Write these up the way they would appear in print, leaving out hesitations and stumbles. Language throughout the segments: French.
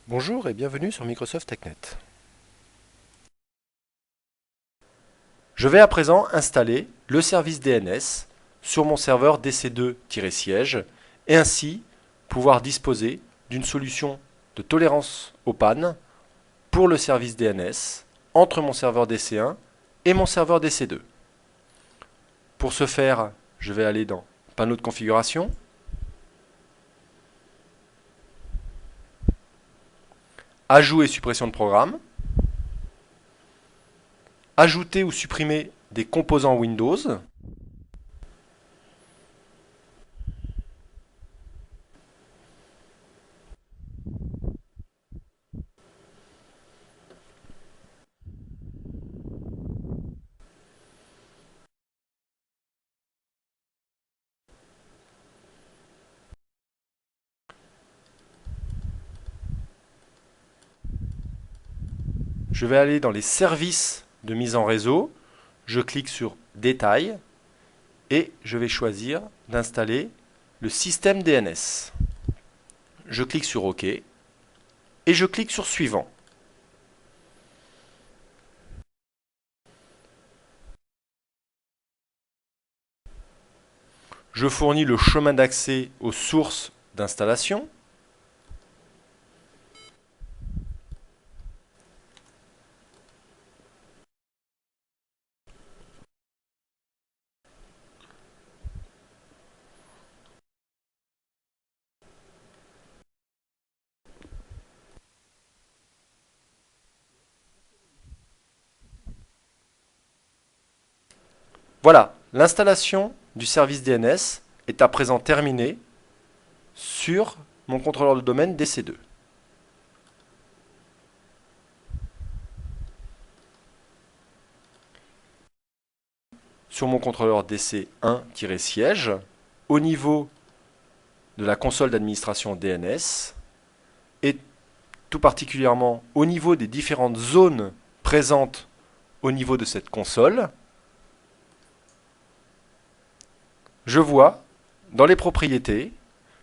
Bonjour et bienvenue sur Microsoft TechNet. Je vais à présent installer le service DNS sur mon serveur DC2-siège et ainsi pouvoir disposer d'une solution de tolérance aux pannes pour le service DNS entre mon serveur DC1 et mon serveur DC2. Pour ce faire, je vais aller dans Panneau de configuration, Ajout et suppression de programme, Ajouter ou supprimer des composants Windows, je vais aller dans les services de mise en réseau, je clique sur Détail et je vais choisir d'installer le système DNS. Je clique sur OK et je clique sur Suivant. Je fournis le chemin d'accès aux sources d'installation. Voilà, l'installation du service DNS est à présent terminée sur mon contrôleur de domaine DC2. Sur mon contrôleur DC1-siège, au niveau de la console d'administration DNS, et tout particulièrement au niveau des différentes zones présentes au niveau de cette console, je vois dans les propriétés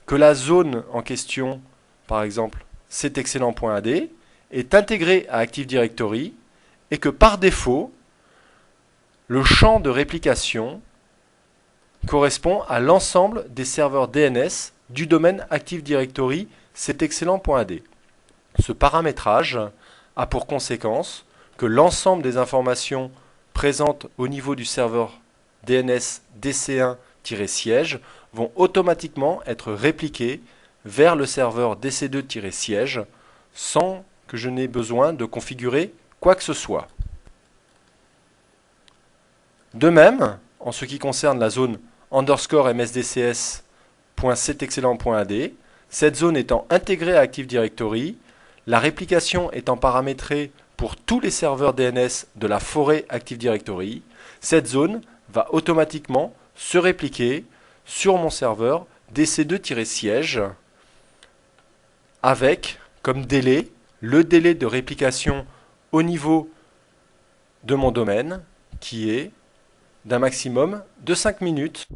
que la zone en question, par exemple cet excellent.ad, est intégrée à Active Directory et que par défaut, le champ de réplication correspond à l'ensemble des serveurs DNS du domaine Active Directory cet excellent.ad. Ce paramétrage a pour conséquence que l'ensemble des informations présentes au niveau du serveur DNS DC1-siège vont automatiquement être répliquées vers le serveur DC2-siège sans que je n'ai besoin de configurer quoi que ce soit. De même, en ce qui concerne la zone underscore msdcs.setexcellent.ad, cette zone étant intégrée à Active Directory, la réplication étant paramétrée pour tous les serveurs DNS de la forêt Active Directory, cette zone va automatiquement se répliquer sur mon serveur DC2-siège avec comme délai le délai de réplication au niveau de mon domaine qui est d'un maximum de 5 minutes.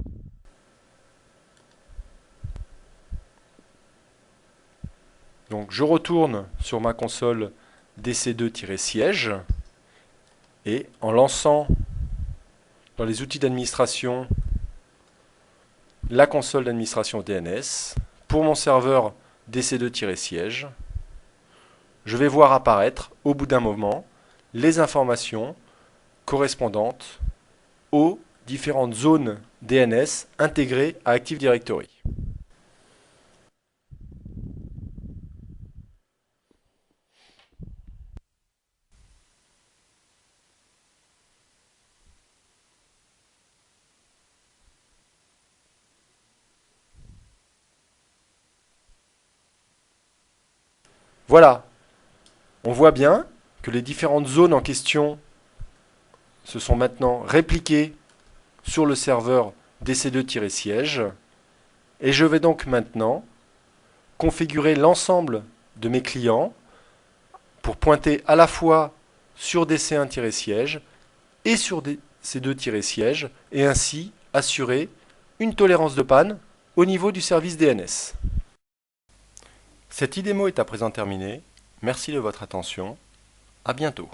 Donc je retourne sur ma console DC2-siège et en lançant dans les outils d'administration la console d'administration DNS pour mon serveur DC2-siège, je vais voir apparaître au bout d'un moment les informations correspondantes aux différentes zones DNS intégrées à Active Directory. Voilà, on voit bien que les différentes zones en question se sont maintenant répliquées sur le serveur DC2-siège et je vais donc maintenant configurer l'ensemble de mes clients pour pointer à la fois sur DC1-siège et sur DC2-siège et ainsi assurer une tolérance de panne au niveau du service DNS. Cette IDEMO est à présent terminée. Merci de votre attention. À bientôt.